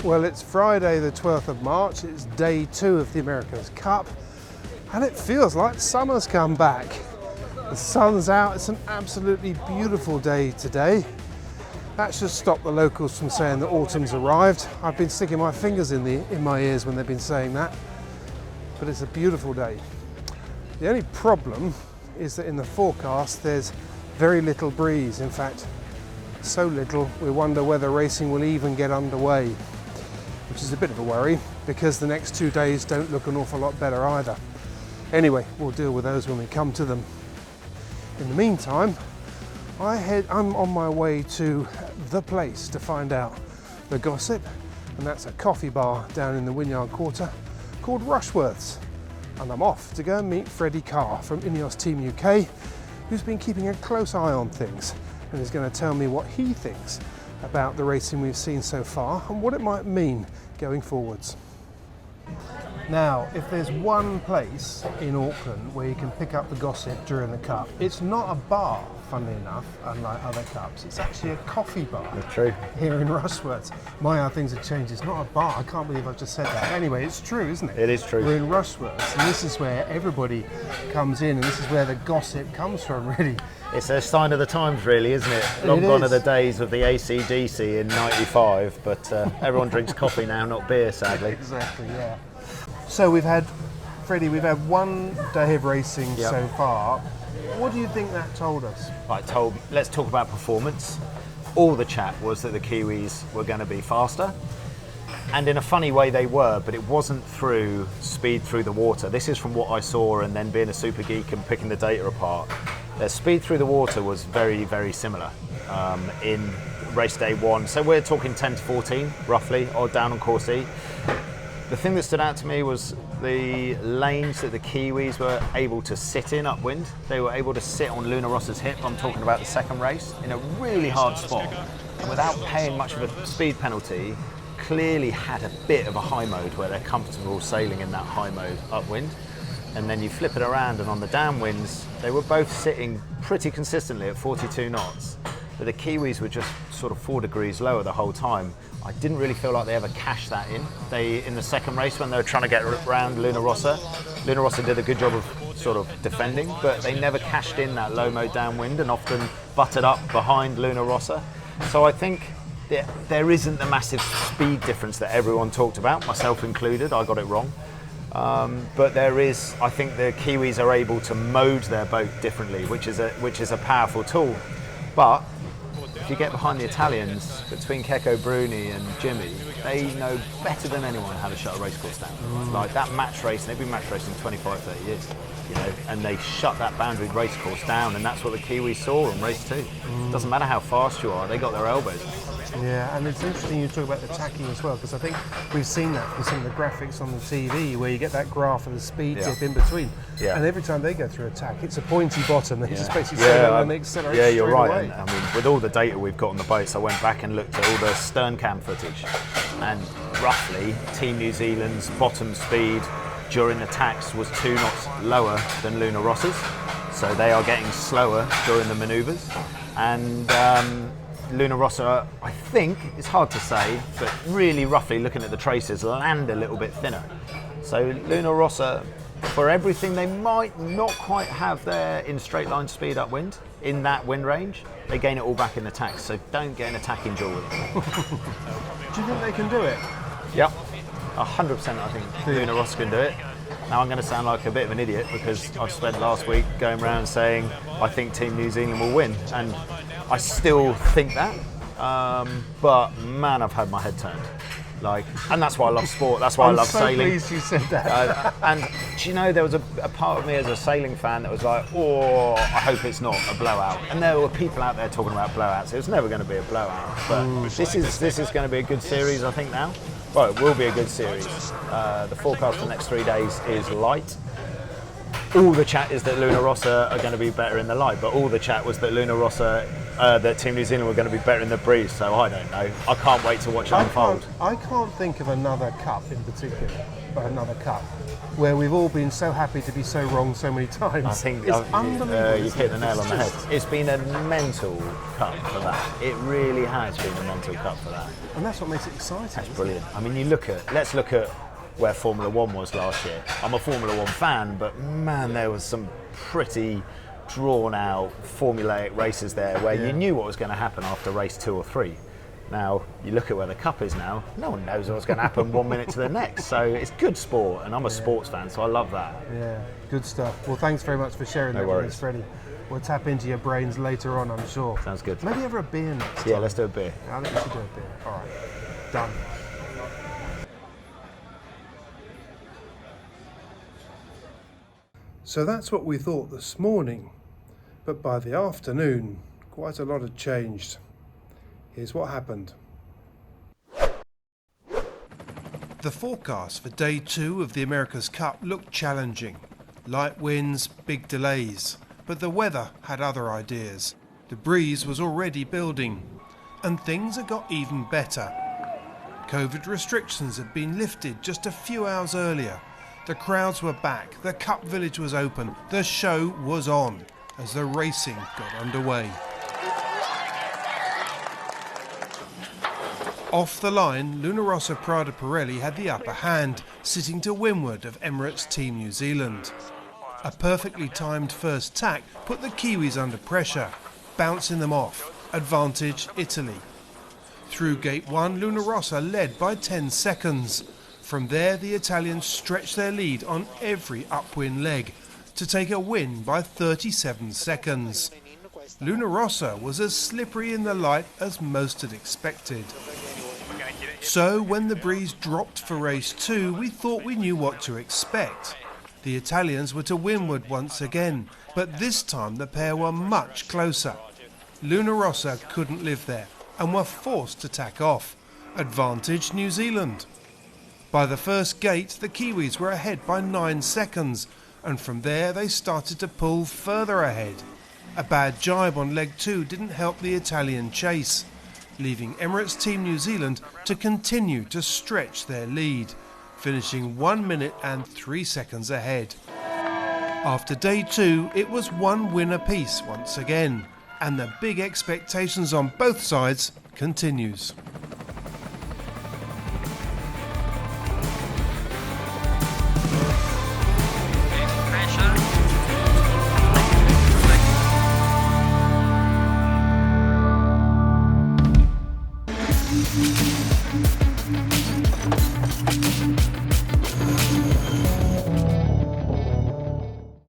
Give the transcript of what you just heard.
Well, it's Friday the 12th of March, it's day 2 of the America's Cup, and it feels like summer's come back. The sun's out, it's an absolutely beautiful day today. That should stop the locals from saying that autumn's arrived. I've been sticking my fingers in my ears when they've been saying that, but it's a beautiful day. The only problem is that in the forecast there's very little breeze. In fact, so little we wonder whether racing will even get underway, which is a bit of a worry because the next 2 days don't look an awful lot better either. Anyway, we'll deal with those when we come to them. In the meantime, I'm on my way to the place to find out the gossip, and that's a coffee bar down in the Wynyard Quarter called Rushworth's. And I'm off to go and meet Freddie Carr from INEOS Team UK, who's been keeping a close eye on things and is going to tell me what he thinks about the racing we've seen so far and what it might mean going forwards. Now, if there's one place in Auckland where you can pick up the gossip during the Cup, it's not a bar, funnily enough, unlike other Cups. It's actually a coffee bar. That's true. Here in Rushworth's. My, how things have changed. It's not a bar. I can't believe I've just said that. Anyway, it's true, isn't it? It is true. We're in Rushworth's, and this is where everybody comes in, and this is where the gossip comes from, really. It's a sign of the times, really, isn't it? Long gone are the days of the AC/DC in '95, but everyone drinks coffee now, not beer, sadly. Exactly, yeah. So we've had, Freddie, we've had 1 day of racing so far. What do you think that told us? Let's talk about performance. All the chat was that the Kiwis were going to be faster. And in a funny way they were, but it wasn't through speed through the water. This is from what I saw, and then being a super geek and picking the data apart. Their speed through the water was very, very similar in race day 1. So we're talking 10 to 14, roughly, or down on course E. The thing that stood out to me was the lanes that the Kiwis were able to sit in upwind. They were able to sit on Luna Rossa's hip, I'm talking about the second race, in a really hard spot. And without paying much of a speed penalty, clearly had a bit of a high mode where they're comfortable sailing in that high mode upwind. And then you flip it around, and on the downwinds, they were both sitting pretty consistently at 42 knots. But the Kiwis were just sort of 4 degrees lower the whole time. I didn't really feel like they ever cashed that in. In the second race, when they were trying to get around Luna Rossa did a good job of sort of defending, but they never cashed in that low mode downwind and often butted up behind Luna Rossa. So I think there isn't the massive speed difference that everyone talked about, myself included. I got it wrong. But there is, I think the Kiwis are able to mode their boat differently, which is a powerful tool. But if you get behind the Italians, between Checco Bruni and Jimmy, they know better than anyone how to shut a race course down. Like that match race, and they've been match racing 25, 30 years, you know, and they shut that boundary race course down, and that's what the Kiwis saw in race 2. It doesn't matter how fast you are, they got their elbows. Yeah, and it's interesting you talk about the tacking as well, because I think we've seen that from some of the graphics on the TV where you get that graph of the speed dip in between. Yeah. And every time they go through a tack, it's a pointy bottom. They just basically say and they accelerate Yeah, you're right. away. And, I mean, with all the data we've got on the boats, I went back and looked at all the stern cam footage, and roughly Team New Zealand's bottom speed during the tacks was 2 knots lower than Luna Rossa's. So they are getting slower during the manoeuvres. And Luna Rossa, I think, it's hard to say, but really roughly looking at the traces, land a little bit thinner. So Luna Rossa, for everything they might not quite have there in straight line speed upwind, in that wind range, they gain it all back in the tacks, so don't get an attacking jaw with them. Do you think they can do it? Yep, 100% I think Luna Rossa can do it. Now I'm going to sound like a bit of an idiot because I've spent last week going around saying I think Team New Zealand will win, and I still think that, but man, I've had my head turned. And that's why I love sport. That's why I love sailing. I'm so pleased you said that. And do you know, there was a part of me as a sailing fan that was like, oh, I hope it's not a blowout. And there were people out there talking about blowouts. It was never going to be a blowout. But this is going to be a good series, I think now. Well, it will be a good series. The forecast for the next 3 days is light. All the chat is that Luna Rossa are going to be better in the light, but all the chat was that Luna Rossa that Team New Zealand were going to be better in the breeze, so I don't know. I can't wait to watch it unfold. I can't think of another cup in particular, but another cup, where we've all been so happy to be so wrong so many times. I think it's unbelievable. you've hit the nail on the head. It's been a mental cup for that. It really has been a mental cup for that. And that's what makes it exciting. That's brilliant. I mean, let's look at where Formula One was last year. I'm a Formula One fan, but man, there was some pretty drawn out formulaic races there where you knew what was going to happen after race 2 or 3. Now you look at where the cup is now, no one knows what's going to happen 1 minute to the next, so it's good sport, and I'm a sports fan, so I love that. Yeah, good stuff. Well, thanks very much for sharing that with us, Freddie. We'll tap into your brains later on, I'm sure. Sounds good. Maybe over a beer next time. Yeah, let's do a beer. I think we should do a beer. All right, done. So that's what we thought this morning, but by the afternoon, quite a lot had changed. Here's what happened. The forecast for day 2 of the America's Cup looked challenging. Light winds, big delays, but the weather had other ideas. The breeze was already building, and things had got even better. COVID restrictions had been lifted just a few hours earlier. The crowds were back, the Cup Village was open, the show was on as the racing got underway. Off the line, Luna Rossa Prada Pirelli had the upper hand, sitting to windward of Emirates Team New Zealand. A perfectly timed first tack put the Kiwis under pressure, bouncing them off. Advantage Italy. Through gate 1, Luna Rossa led by 10 seconds. From there, the Italians stretched their lead on every upwind leg to take a win by 37 seconds. Luna Rossa was as slippery in the light as most had expected. So when the breeze dropped for race 2, we thought we knew what to expect. The Italians were to windward once again, but this time the pair were much closer. Luna Rossa couldn't live there and were forced to tack off. Advantage New Zealand. By the first gate, the Kiwis were ahead by 9 seconds, and from there they started to pull further ahead. A bad jibe on leg 2 didn't help the Italian chase, leaving Emirates Team New Zealand to continue to stretch their lead, finishing 1 minute and 3 seconds ahead. After day 2, it was one win apiece once again, and the big expectations on both sides continues.